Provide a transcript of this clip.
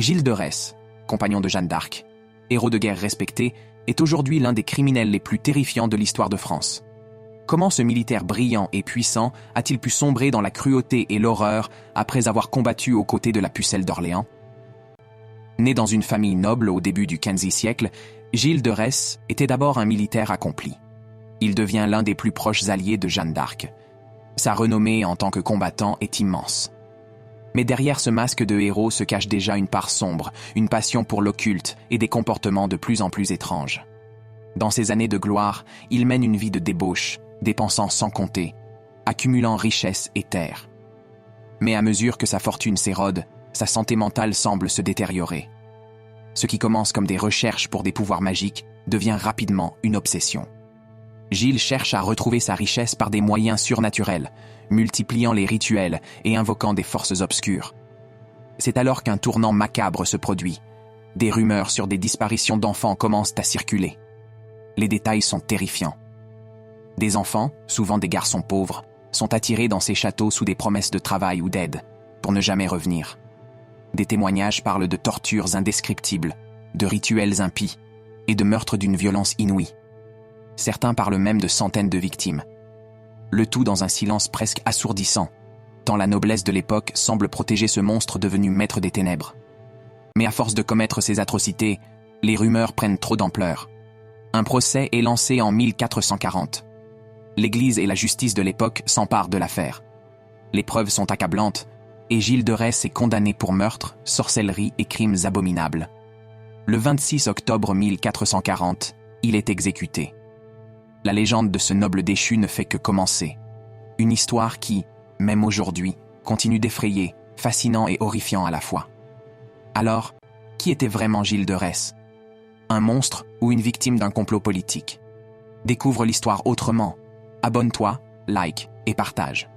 Gilles de Retz, compagnon de Jeanne d'Arc, héros de guerre respecté, est aujourd'hui l'un des criminels les plus terrifiants de l'histoire de France. Comment ce militaire brillant et puissant a-t-il pu sombrer dans la cruauté et l'horreur après avoir combattu aux côtés de la pucelle d'Orléans? Né dans une famille noble au début du XVe siècle, Gilles de Retz était d'abord un militaire accompli. Il devient l'un des plus proches alliés de Jeanne d'Arc. Sa renommée en tant que combattant est immense. Mais derrière ce masque de héros se cache déjà une part sombre, une passion pour l'occulte et des comportements de plus en plus étranges. Dans ses années de gloire, il mène une vie de débauche, dépensant sans compter, accumulant richesses et terres. Mais à mesure que sa fortune s'érode, sa santé mentale semble se détériorer. Ce qui commence comme des recherches pour des pouvoirs magiques devient rapidement une obsession. Gilles cherche à retrouver sa richesse par des moyens surnaturels, multipliant les rituels et invoquant des forces obscures. C'est alors qu'un tournant macabre se produit. Des rumeurs sur des disparitions d'enfants commencent à circuler. Les détails sont terrifiants. Des enfants, souvent des garçons pauvres, sont attirés dans ces châteaux sous des promesses de travail ou d'aide, pour ne jamais revenir. Des témoignages parlent de tortures indescriptibles, de rituels impies et de meurtres d'une violence inouïe. Certains parlent même de centaines de victimes. Le tout dans un silence presque assourdissant, tant la noblesse de l'époque semble protéger ce monstre devenu maître des ténèbres. Mais à force de commettre ces atrocités, les rumeurs prennent trop d'ampleur. Un procès est lancé en 1440. L'Église et la justice de l'époque s'emparent de l'affaire. Les preuves sont accablantes, et Gilles de Retz est condamné pour meurtre, sorcellerie et crimes abominables. Le 26 octobre 1440, il est exécuté. La légende de ce noble déchu ne fait que commencer. Une histoire qui, même aujourd'hui, continue d'effrayer, fascinant et horrifiant à la fois. Alors, qui était vraiment Gilles de Retz? Un monstre ou une victime d'un complot politique? Découvre l'histoire autrement. Abonne-toi, like et partage.